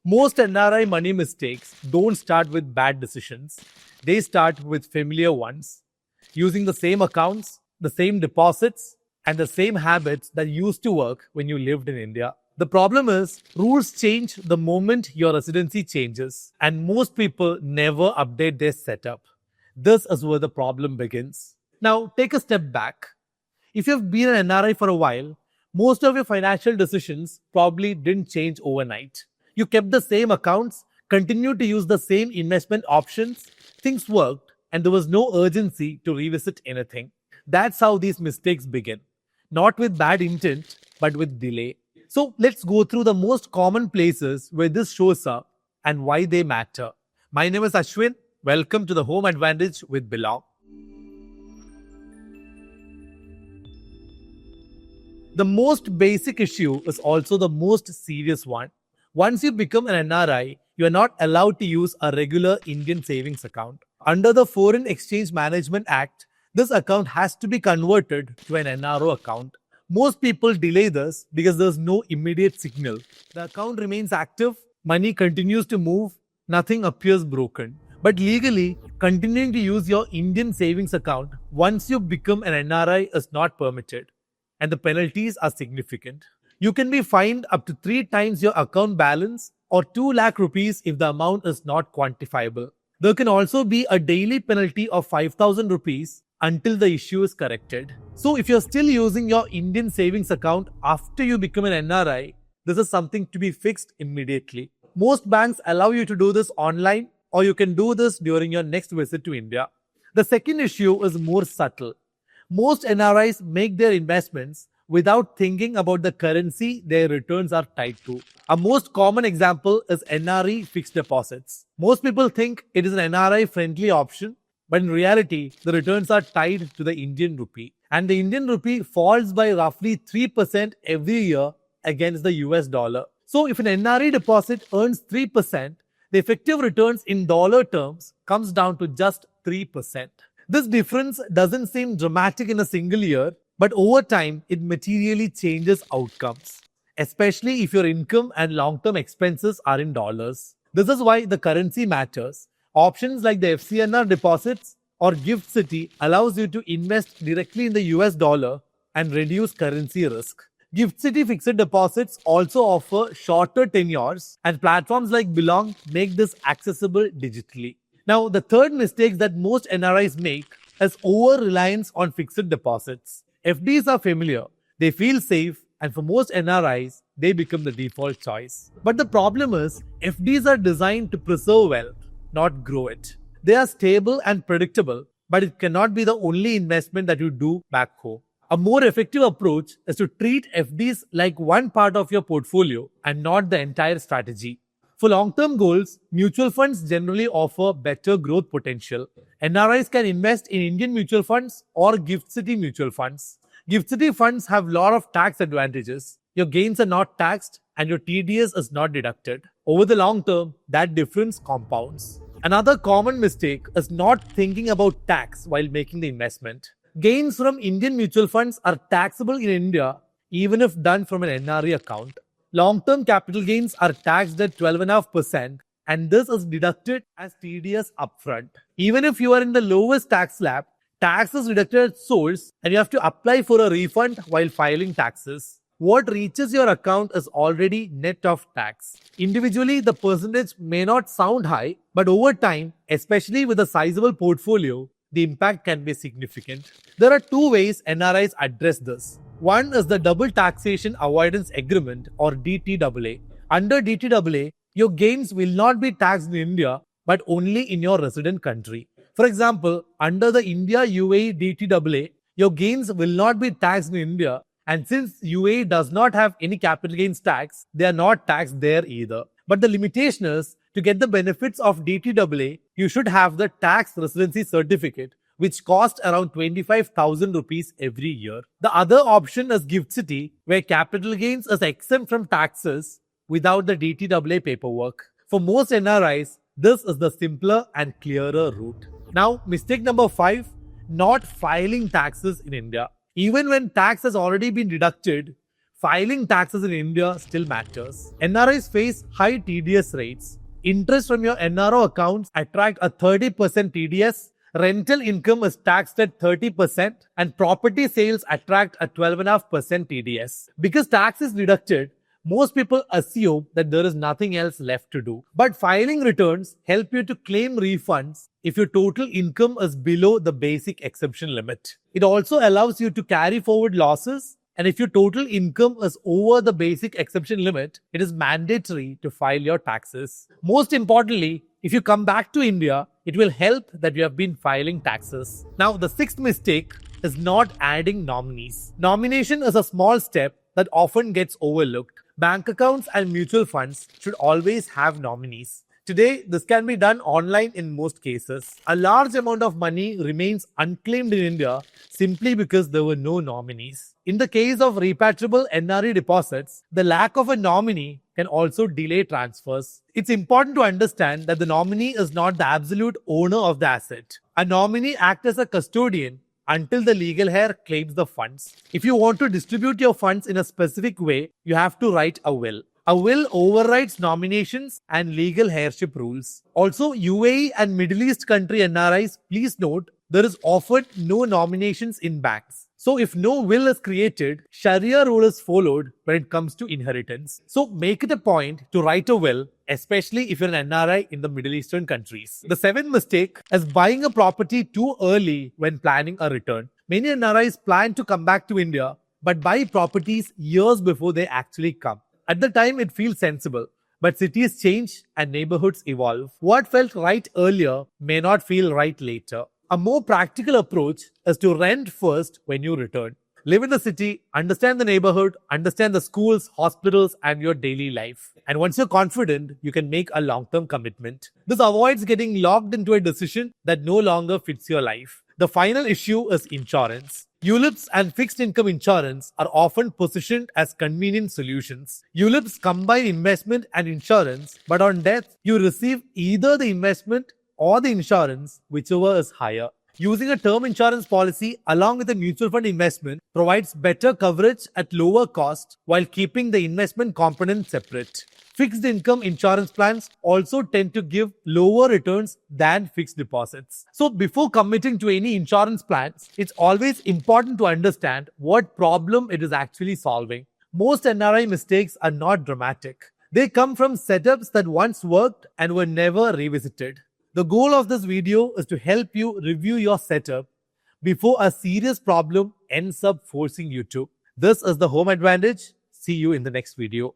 Most NRI money mistakes don't start with bad decisions. They start with familiar ones, using the same accounts, the same deposits, and the same habits that used to work when you lived in India. The problem is, rules change the moment your residency changes, and most people never update their setup. This is where the problem begins. Now, take a step back. If you've been an NRI for a while, most of your financial decisions probably didn't change overnight. You kept the same accounts, continued to use the same investment options, things worked, and there was no urgency to revisit anything. That's how these mistakes begin. Not with bad intent, but with delay. So let's go through the most common places where this shows up and why they matter. My name is Aswin. Welcome to the Home Advantage with Belong. The most basic issue is also the most serious one. Once you become an NRI, you are not allowed to use a regular Indian savings account. Under the Foreign Exchange Management Act, this account has to be converted to an NRO account. Most people delay this because there's no immediate signal. The account remains active, money continues to move, nothing appears broken. But legally, continuing to use your Indian savings account once you become an NRI is not permitted, and the penalties are significant. You can be fined up to 3 times your account balance or 2 lakh rupees if the amount is not quantifiable. There can also be a daily penalty of 5,000 rupees until the issue is corrected. So if you're still using your Indian savings account after you become an NRI, this is something to be fixed immediately. Most banks allow you to do this online, or you can do this during your next visit to India. The second issue is more subtle. Most NRIs make their investments without thinking about the currency their returns are tied to. A most common example is NRI fixed deposits. Most people think it is an NRI friendly option, but in reality, the returns are tied to the Indian rupee. And the Indian rupee falls by roughly 3% every year against the US dollar. So if an NRI deposit earns 3%, the effective returns in dollar terms comes down to just 3%. This difference doesn't seem dramatic in a single year, but over time, it materially changes outcomes, especially if your income and long-term expenses are in dollars. This is why the currency matters. Options like the FCNR deposits or Gift City allows you to invest directly in the US dollar and reduce currency risk. Gift City fixed deposits also offer shorter tenures, and platforms like Belong make this accessible digitally. Now, the third mistake that most NRIs make is over-reliance on fixed deposits. FDs are familiar, they feel safe, and for most NRIs, they become the default choice. But the problem is, FDs are designed to preserve wealth, not grow it. They are stable and predictable, but it cannot be the only investment that you do back home. A more effective approach is to treat FDs like one part of your portfolio and not the entire strategy. For long-term goals, mutual funds generally offer better growth potential. NRIs can invest in Indian mutual funds or Gift City mutual funds. Gift City funds have a lot of tax advantages. Your gains are not taxed and your TDS is not deducted. Over the long term, that difference compounds. Another common mistake is not thinking about tax while making the investment. Gains from Indian mutual funds are taxable in India even if done from an NRI account. Long-term capital gains are taxed at 12.5%, and this is deducted as TDS upfront. Even if you are in the lowest tax slab, tax is deducted at source and you have to apply for a refund while filing taxes. What reaches your account is already net of tax. Individually, the percentage may not sound high, but over time, especially with a sizable portfolio, the impact can be significant. There are 2 ways NRIs address this. One is the Double Taxation Avoidance Agreement or DTAA. Under DTAA, your gains will not be taxed in India but only in your resident country. For example, under the India-UAE DTAA, your gains will not be taxed in India, and since UAE does not have any capital gains tax, they are not taxed there either. But the limitation is, to get the benefits of DTAA, you should have the tax residency certificate, which costs around 25,000 rupees every year. The other option is Gift City, where capital gains is exempt from taxes without the DTAA paperwork. For most NRIs, this is the simpler and clearer route. Now, mistake number 5, not filing taxes in India. Even when tax has already been deducted, filing taxes in India still matters. NRIs face high TDS rates. Interest from your NRO accounts attract a 30% TDS. Rental income is taxed at 30% and property sales attract a 12.5% TDS. Because tax is deducted, most people assume that there is nothing else left to do. But filing returns help you to claim refunds if your total income is below the basic exemption limit. It also allows you to carry forward losses, and if your total income is over the basic exemption limit, it is mandatory to file your taxes. Most importantly, if you come back to India, it will help that you have been filing taxes. Now, the sixth mistake is not adding nominees. Nomination is a small step that often gets overlooked. Bank accounts and mutual funds should always have nominees. Today, this can be done online in most cases. A large amount of money remains unclaimed in India simply because there were no nominees. In the case of repatriable NRI deposits, the lack of a nominee can also delay transfers. It's important to understand that the nominee is not the absolute owner of the asset. A nominee acts as a custodian until the legal heir claims the funds. If you want to distribute your funds in a specific way, you have to write a will. A will overrides nominations and legal heirship rules. Also, UAE and Middle East country NRIs, please note, there is often no nominations in banks. So if no will is created, Sharia rule is followed when it comes to inheritance. So make it a point to write a will, especially if you're an NRI in the Middle Eastern countries. The seventh mistake is buying a property too early when planning a return. Many NRIs plan to come back to India, but buy properties years before they actually come. At the time, it feels sensible, but cities change and neighborhoods evolve. What felt right earlier may not feel right later. A more practical approach is to rent first when you return. Live in the city, understand the neighborhood, understand the schools, hospitals, and your daily life. And once you're confident, you can make a long-term commitment. This avoids getting locked into a decision that no longer fits your life. The final issue is insurance. ULIPs and fixed income insurance are often positioned as convenient solutions. ULIPs combine investment and insurance, but on death, you receive either the investment or the insurance, whichever is higher. Using a term insurance policy along with a mutual fund investment provides better coverage at lower cost while keeping the investment component separate. Fixed income insurance plans also tend to give lower returns than fixed deposits. So before committing to any insurance plans, it's always important to understand what problem it is actually solving. Most NRI mistakes are not dramatic. They come from setups that once worked and were never revisited. The goal of this video is to help you review your setup before a serious problem ends up forcing you to. This is the home advantage. See you in the next video.